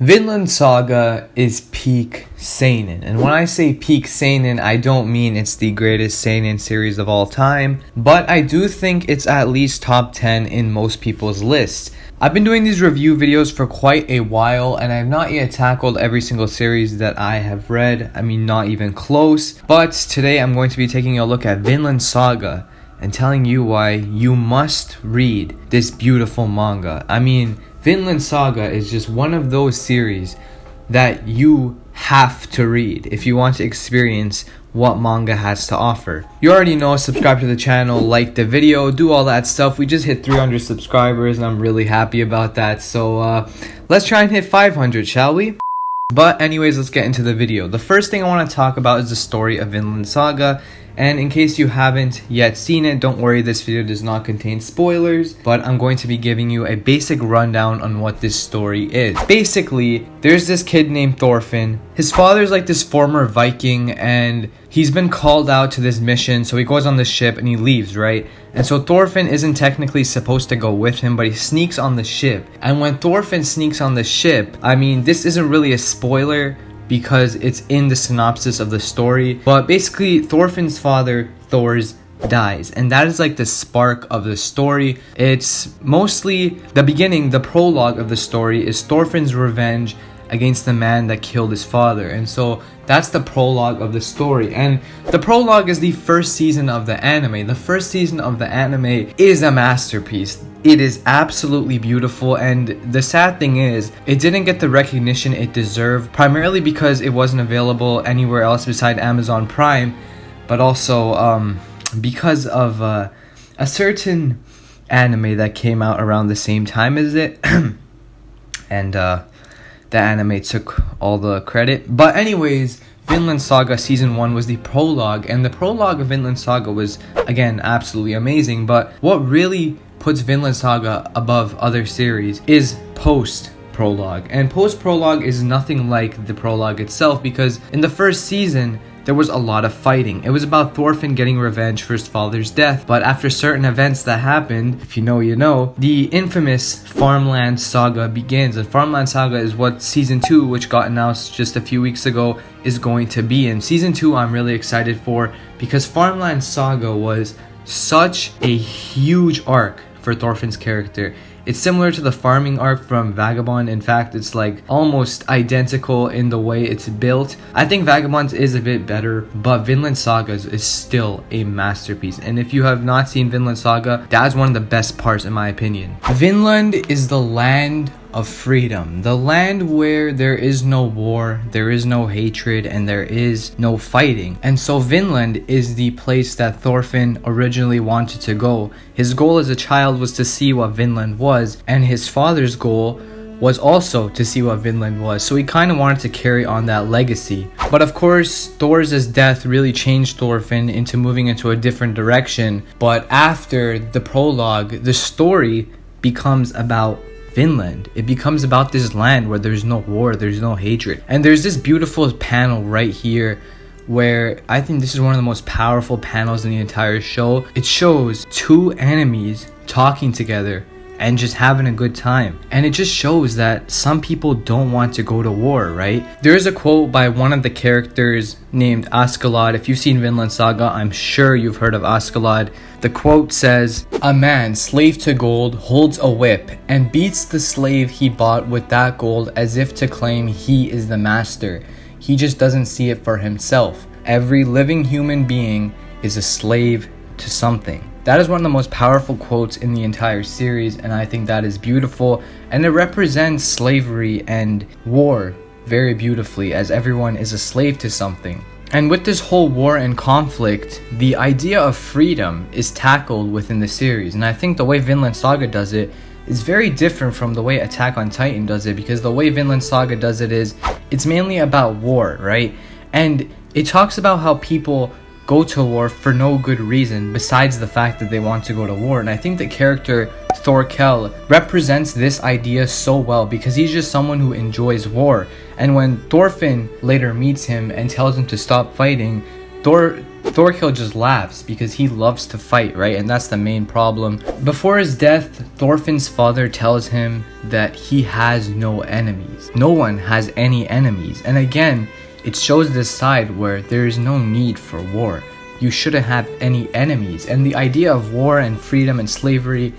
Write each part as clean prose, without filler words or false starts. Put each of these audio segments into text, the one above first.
Vinland Saga is peak seinen, and when I say peak seinen, I don't mean it's the greatest seinen series of all time, but I do think it's at least top 10 in most people's lists. I've been doing these review videos for quite a while, and I've not yet tackled every single series that I have read. I mean, not even close. But today I'm going to be taking a look at Vinland Saga and telling you why you must read this beautiful manga. I mean, Vinland Saga is just one of those series that you have to read if you want to experience what manga has to offer. You already know, subscribe to the channel, like the video, do all that stuff. We just hit 300 subscribers and I'm really happy about that. So let's try and hit 500, shall we? But anyways, let's get into the video. The first thing I want to talk about is the story of Vinland Saga. And in case you haven't yet seen it, don't worry, this video does not contain spoilers, but I'm going to be giving you a basic rundown on what this story is. Basically, there's this kid named Thorfinn. His father's like this former Viking, and he's been called out to this mission, so he goes on the ship and he leaves, right? And so Thorfinn isn't technically supposed to go with him, but he sneaks on the ship. And when Thorfinn sneaks on the ship, I mean, this isn't really a spoiler, because it's in the synopsis of the story, but basically Thorfinn's father, Thors, dies, and that is like the spark of the story. It's mostly the beginning, the prologue of the story is Thorfinn's revenge against the man that killed his father, and so that's the prologue of the story. And the prologue is the first season of the anime. The first season of the anime is a masterpiece. It is absolutely beautiful, and the sad thing is it didn't get the recognition it deserved, primarily because it wasn't available anywhere else beside Amazon Prime, but also because of a certain anime that came out around the same time as it and the anime took all the credit. But anyways, Vinland Saga Season 1 was the prologue, and the prologue of Vinland Saga was, again, absolutely amazing. But what really puts Vinland Saga above other series is post-prologue. And post-prologue is nothing like the prologue itself, because in the first season, there was a lot of fighting. It was about Thorfinn getting revenge for his father's death, but after certain events that happened, if you know, you know, the infamous Farmland Saga begins. And Farmland Saga is what Season 2, which got announced just a few weeks ago, is going to be. And Season 2 I'm really excited for, because Farmland Saga was such a huge arc for Thorfinn's character. It's similar to the farming arc from Vagabond. In fact, it's like almost identical in the way it's built. I think Vagabond's is a bit better, but Vinland Saga is still a masterpiece. And if you have not seen Vinland Saga, that's one of the best parts in my opinion. Vinland is the land of freedom, the land where there is no war, there is no hatred, and there is no fighting. And so Vinland is the place that Thorfinn originally wanted to go. His goal as a child was to see what Vinland was, and his father's goal was also to see what Vinland was. So he kind of wanted to carry on that legacy. But of course, Thor's death really changed Thorfinn into moving into a different direction. But after the prologue, the story becomes about Vinland. It becomes about this land where there's no war, there's no hatred. And there's this beautiful panel right here where I think this is one of the most powerful panels in the entire show. It shows two enemies talking together and just having a good time. And it just shows that some people don't want to go to war, right? There's a quote by one of the characters named Askeladd. If you've seen Vinland Saga, I'm sure you've heard of Askeladd. The quote says, "A man, slave to gold, holds a whip and beats the slave he bought with that gold as if to claim he is the master. He just doesn't see it for himself. Every living human being is a slave to something." That is one of the most powerful quotes in the entire series, and I think that is beautiful, and it represents slavery and war very beautifully, as everyone is a slave to something. And with this whole war and conflict, the idea of freedom is tackled within the series, and I think the way Vinland Saga does it is very different from the way Attack on Titan does it, because the way Vinland Saga does it is, it's mainly about war, right? And it talks about how people go to war for no good reason besides the fact that they want to go to war. And I think the character Thorkel represents this idea so well, because he's just someone who enjoys war. And when Thorfinn later meets him and tells him to stop fighting, Thorkill just laughs because he loves to fight, right? And that's the main problem. Before his death, Thorfinn's father tells him that he has no enemies. No one has any enemies. And again, it shows this side where there is no need for war. You shouldn't have any enemies. And the idea of war and freedom and slavery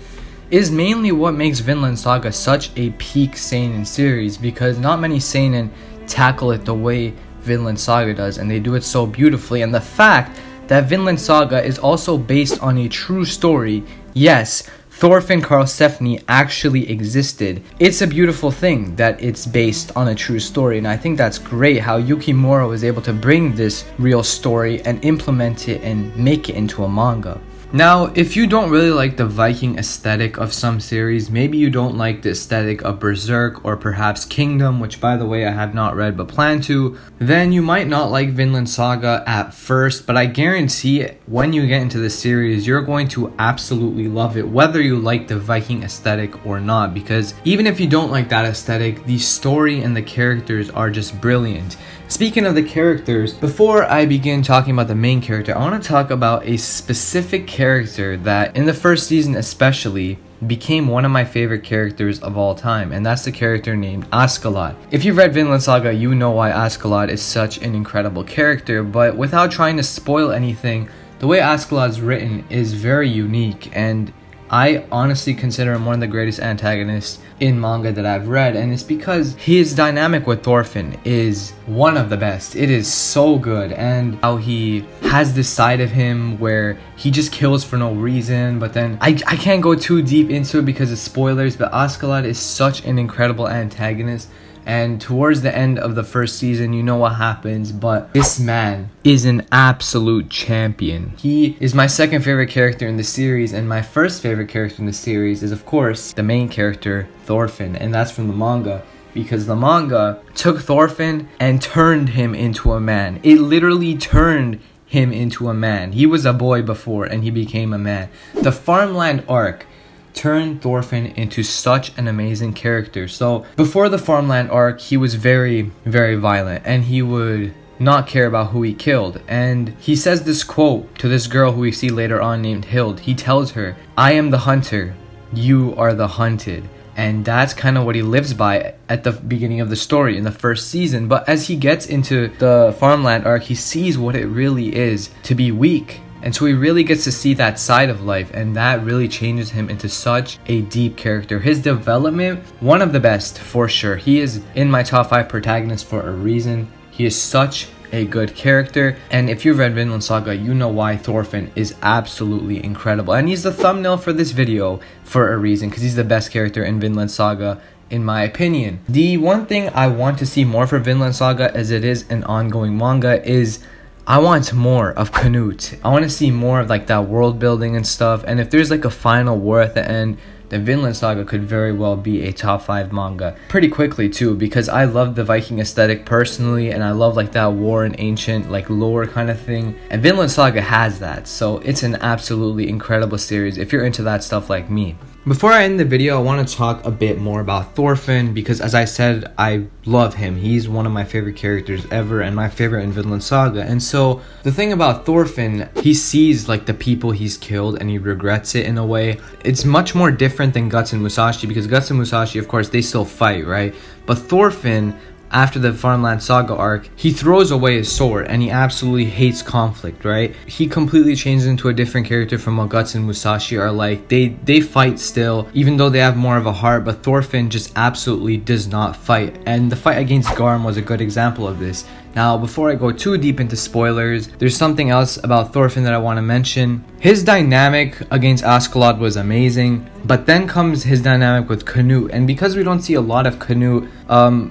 is mainly what makes Vinland Saga such a peak seinen series, because not many seinen tackle it the way Vinland Saga does, and they do it so beautifully. And the fact that Vinland Saga is also based on a true story, yes, Thorfinn Karlsefni actually existed. It's a beautiful thing that it's based on a true story, and I think that's great how Yukimura was able to bring this real story and implement it and make it into a manga. Now, if you don't really like the Viking aesthetic of some series, maybe you don't like the aesthetic of Berserk or perhaps Kingdom, which by the way I have not read but plan to, then you might not like Vinland Saga at first, but I guarantee when you get into the series, you're going to absolutely love it, whether you like the Viking aesthetic or not, because even if you don't like that aesthetic, the story and the characters are just brilliant. Speaking of the characters, before I begin talking about the main character, I want to talk about a specific character that, in the first season especially, became one of my favorite characters of all time, and that's the character named Askeladd. If you've read Vinland Saga, you know why Askeladd is such an incredible character, but without trying to spoil anything, the way Askeladd's written is very unique, and I honestly consider him one of the greatest antagonists in manga that I've read, and it's because his dynamic with Thorfinn is one of the best. It is so good, and how he has this side of him where he just kills for no reason, but then I can't go too deep into it because of spoilers, but Askeladd is such an incredible antagonist. And towards the end of the first season, you know what happens, but this man is an absolute champion. He is my second favorite character in the series, and my first favorite character in the series is, of course, the main character, Thorfinn, and that's from the manga, because the manga took Thorfinn and turned him into a man. It literally turned him into a man. He was a boy before, and he became a man. The Farmland arc turned Thorfinn into such an amazing character. So before the Farmland arc, he was very, very violent, and he would not care about who he killed. And he says this quote to this girl who we see later on named Hild. He tells her, "I am the hunter, you are the hunted." And that's kind of what he lives by at the beginning of the story in the first season. But as he gets into the Farmland arc, he sees what it really is to be weak. And so he really gets to see that side of life, and that really changes him into such a deep character. His development, one of the best for sure. He is in my top 5 protagonists for a reason. He is such a good character, and if you've read Vinland Saga, you know why Thorfinn is absolutely incredible. And he's the thumbnail for this video for a reason, because he's the best character in Vinland Saga, in my opinion. The one thing I want to see more for Vinland Saga, as it is an ongoing manga, is I want more of Canute. I want to see more of like that world building and stuff. And if there's like a final war at the end, then Vinland Saga could very well be a top 5 manga pretty quickly too, because I love the Viking aesthetic personally, and I love like that war and ancient like lore kind of thing, and Vinland Saga has that. So it's an absolutely incredible series if you're into that stuff like me. Before I end the video, I want to talk a bit more about Thorfinn, because as I said, I love him. He's one of my favorite characters ever, and my favorite in Vinland Saga. And so the thing about Thorfinn, he sees like the people he's killed and he regrets it in a way. It's much more different than Guts and Musashi, because Guts and Musashi, of course, they still fight, right? But Thorfinn, after the Farmland Saga arc, he throws away his sword and he absolutely hates conflict, right? He completely changes into a different character from what Guts and Musashi are like. They fight still, even though they have more of a heart, but Thorfinn just absolutely does not fight. And the fight against Garm was a good example of this. Now, before I go too deep into spoilers, there's something else about Thorfinn that I want to mention. His dynamic against Askeladd was amazing, but then comes his dynamic with Canute, and because we don't see a lot of Canute,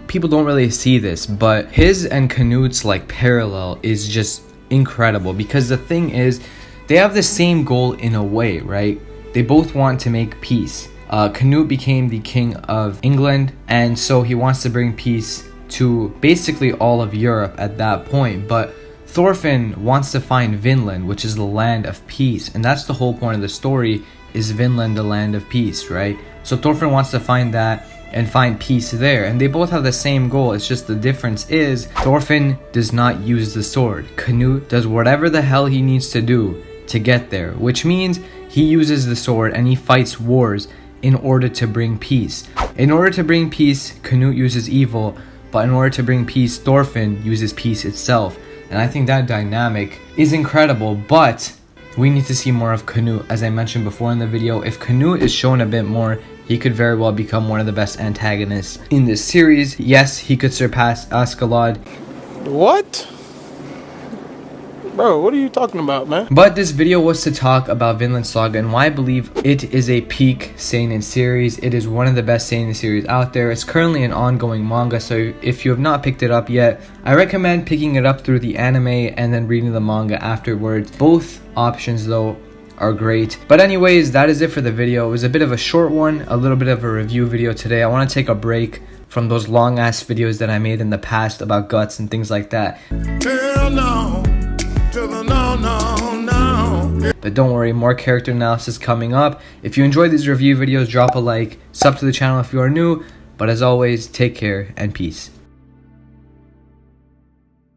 people don't really see this, but his and Canute's like parallel is just incredible, because the thing is, they have the same goal in a way, right? They both want to make peace. Canute became the king of England, and so he wants to bring peace to basically all of Europe at that point. But Thorfinn wants to find Vinland, which is the land of peace, and that's the whole point of the story, is Vinland the land of peace, right? So Thorfinn wants to find that, and find peace there. And they both have the same goal. It's just the difference is Thorfinn does not use the sword. Canute does whatever the hell he needs to do to get there, which means he uses the sword and he fights wars in order to bring peace. In order to bring peace, Canute uses evil, but in order to bring peace, Thorfinn uses peace itself. And I think that dynamic is incredible, but we need to see more of Canute. As I mentioned before in the video, if Canute is shown a bit more, he could very well become one of the best antagonists in this series. Yes, he could surpass Askeladd. What? Bro, what are you talking about, man? But this video was to talk about Vinland Saga and why I believe it is a peak seinen series. It is one of the best seinen series out there. It's currently an ongoing manga, so if you have not picked it up yet, I recommend picking it up through the anime and then reading the manga afterwards. Both options though are great. But anyways, that is it for the video. It was a bit of a short one, a little bit of a review video today. I want to take a break from those long ass videos that I made in the past about guts and things like that. Hell no. No. But don't worry, more character analysis coming up. If you enjoyed these review videos, drop a like, sub to the channel if you are new. But as always, take care and peace.